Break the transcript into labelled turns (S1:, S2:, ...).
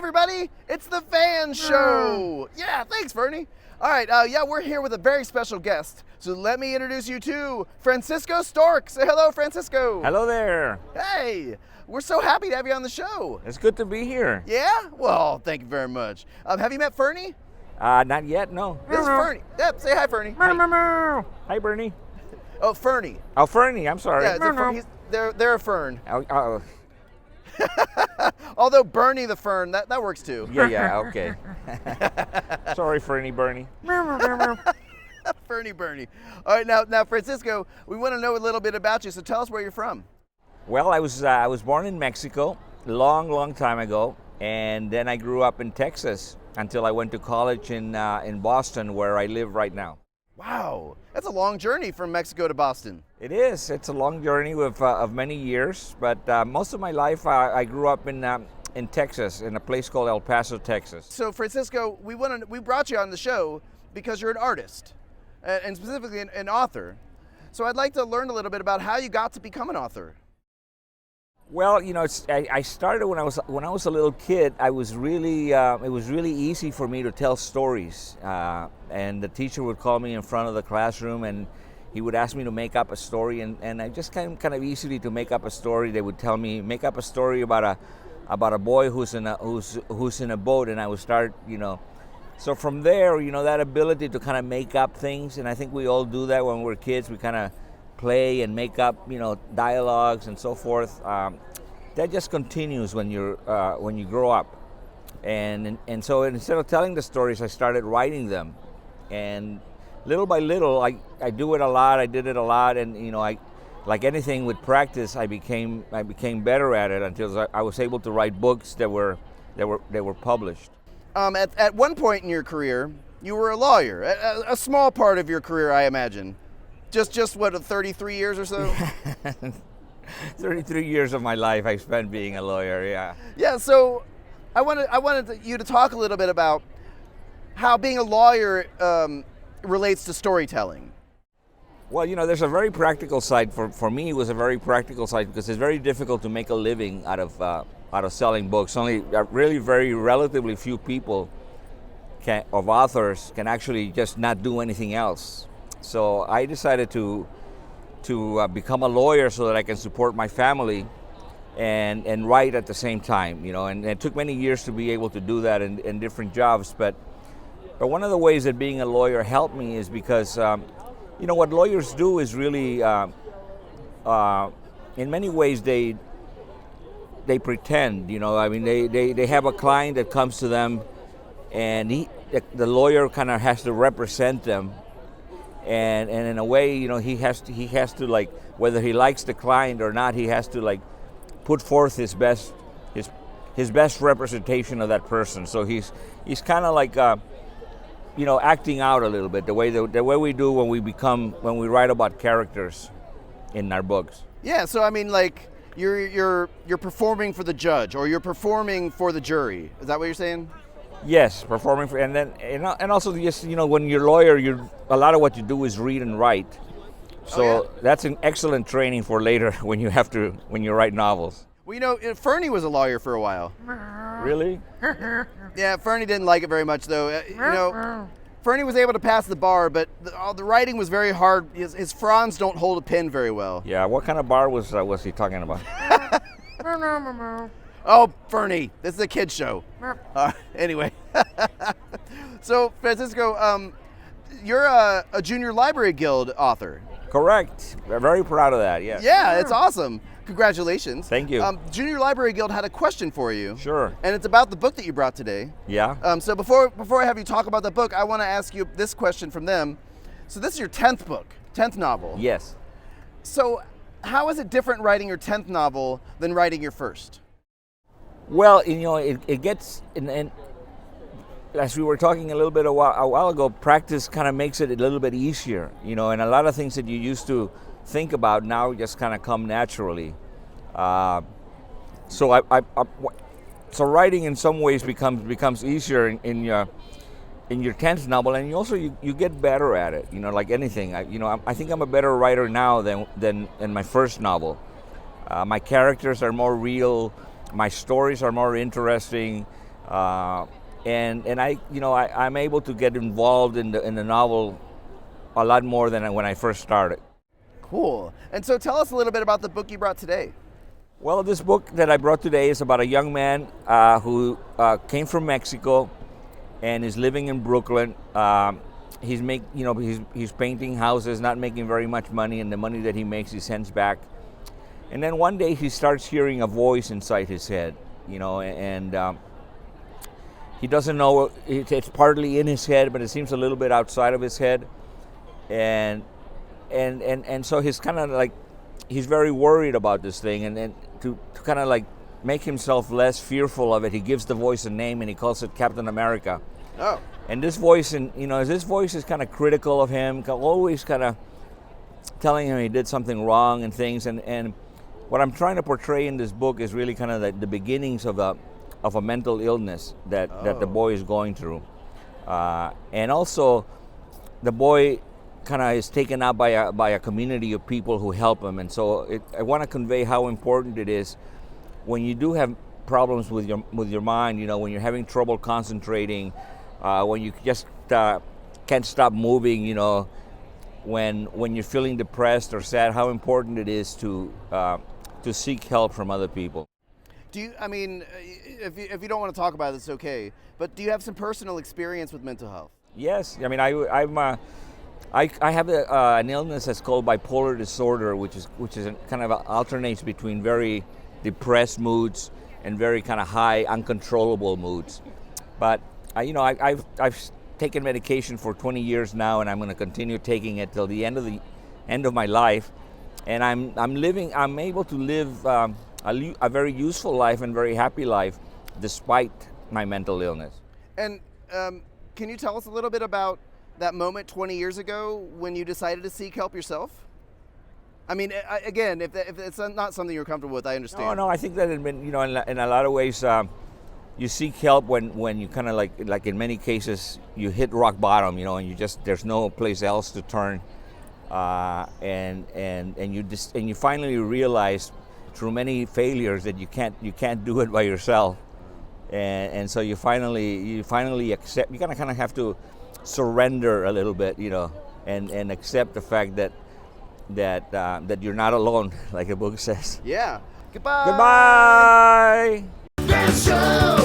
S1: everybody, it's the Fan Show. Yeah, thanks, Fernie. All right, we're here with a very special guest. So let me introduce you to Francisco Stork. Say hello, Francisco.
S2: Hello there.
S1: Hey, we're so happy to have you on the show.
S2: It's good to be here.
S1: Yeah? Well, thank you very much. Have you met Fernie?
S2: Not yet, no.
S1: This is Fernie. Yep, say hi, Fernie.
S2: Hi, Bernie.
S1: Oh, Fernie.
S2: Oh, Fernie, I'm sorry.
S1: Yeah, they're a fern.
S2: Oh,
S1: Although Bernie the fern, that works too.
S2: yeah, okay. Sorry, Fernie, Bernie.
S1: Fernie Bernie. All right, now Francisco, we want to know a little bit about you, so tell us where you're from.
S2: Well, I was born in Mexico long time ago, and then I grew up in Texas until I went to college in Boston, where I live right now.
S1: Wow, that's a long journey from Mexico to Boston.
S2: It is. It's a long journey of many years, but most of my life I grew up in Texas, in a place called El Paso, Texas.
S1: So Francisco, we brought you on the show because you're an artist, and specifically an author. So I'd like to learn a little bit about how you got to become an author.
S2: Well, I started when I was a little kid. It was really easy for me to tell stories, and the teacher would call me in front of the classroom, and he would ask me to make up a story, and I just kind of easily to make up a story. They would tell me, make up a story about a boy who's in a boat, and I would start, So from there, that ability to kind of make up things, and I think we all do that when we're kids. We kind of play and make up, dialogues and so forth. That just continues when you grow up, and so instead of telling the stories, I started writing them, and little by little, I do it a lot. I did it a lot, and I, like anything with practice, I became better at it until I was able to write books that were published.
S1: At one point in your career, you were a lawyer. A small part of your career, I imagine. Just what, 33 years or so?
S2: 33 years of my life I spent being a lawyer, yeah.
S1: Yeah, so I wanted you to talk a little bit about how being a lawyer relates to storytelling.
S2: Well, there's a very practical side. For me, it was a very practical side because it's very difficult to make a living out of selling books. Only really very relatively few people of authors can actually just not do anything else. So I decided to become a lawyer so that I can support my family and write at the same time, and it took many years to be able to do that in different jobs. But one of the ways that being a lawyer helped me is because, what lawyers do is really, in many ways, they pretend, they have a client that comes to them, and the lawyer kind of has to represent them. And in a way, he has to like, whether he likes the client or not, he has to like put forth his best representation of that person. So he's kind of like acting out a little bit the way we do when we write about characters in our books. Yeah.
S1: So I mean, like you're performing for the judge, or you're performing for the jury. Is that what you're saying?
S2: Yes, performing for, and also just when you're a lawyer, a lot of what you do is read and write. So that's an excellent training for later when you write novels.
S1: Well, Fernie was a lawyer for a while.
S2: Really?
S1: Yeah, Fernie didn't like it very much, though. Fernie was able to pass the bar, but the writing was very hard. His fronds don't hold a pen very well.
S2: Yeah, what kind of bar was he talking about?
S1: Oh, Fernie, this is a kid's show. Anyway. So, Francisco, you're a Junior Library Guild author.
S2: Correct. We're very proud of that, yes.
S1: Yeah, it's awesome. Congratulations.
S2: Thank you.
S1: Junior Library Guild had a question for you.
S2: Sure.
S1: And it's about the book that you brought today.
S2: Yeah.
S1: So before I have you talk about the book, I want to ask you this question from them. So this is your 10th book, 10th novel.
S2: Yes.
S1: So how is it different writing your 10th novel than writing your first?
S2: Well, it gets, and as we were talking a little bit a while ago, practice kind of makes it a little bit easier, and a lot of things that you used to think about now just kind of come naturally. So writing in some ways becomes easier in your 10th novel, and you get better at it. Like anything, I think I'm a better writer now than in my first novel. My characters are more real. My stories are more interesting. And I'm able to get involved in the novel a lot more than when I first started.
S1: Cool. And so tell us a little bit about the book you brought today.
S2: Well, this book that I brought today is about a young man who came from Mexico and is living in Brooklyn. He's painting houses, not making very much money, and the money that he makes he sends back. And then one day he starts hearing a voice inside his head, and he doesn't know, it's partly in his head, but it seems a little bit outside of his head. And so he's kind of like, he's very worried about this thing, and to kind of like make himself less fearful of it, he gives the voice a name and he calls it Captain America.
S1: Oh.
S2: And this voice, this voice is kind of critical of him, always kind of telling him he did something wrong and things. And what I'm trying to portray in this book is really kind of the beginnings of a mental illness that the boy is going through. And also, the boy kind of is taken up by a community of people who help him. And so I want to convey how important it is when you do have problems with your mind, when you're having trouble concentrating, when you just can't stop moving, when you're feeling depressed or sad, how important it is to seek help from other people.
S1: If you don't want to talk about it, it's okay, but do you have some personal experience with mental health?
S2: Yes, I have an illness that's called bipolar disorder, which is kind of alternates between very depressed moods and very kind of high, uncontrollable moods. But I've taken medication for 20 years now, and I'm going to continue taking it till the end of my life. And I'm able to live a very useful life and very happy life despite my mental illness.
S1: And can you tell us a little bit about that moment 20 years ago when you decided to seek help yourself? Again, if it's not something you're comfortable with, I understand.
S2: No, I think that in a lot of ways, you seek help when you kind of like in many cases you hit rock bottom, and there's no place else to turn, and you finally realize through many failures that you can't do it by yourself, and so you finally accept. You kind of have to surrender a little bit, and accept the fact that you're not alone, like the book says.
S1: Yeah. Goodbye.
S2: Goodbye.
S1: Show.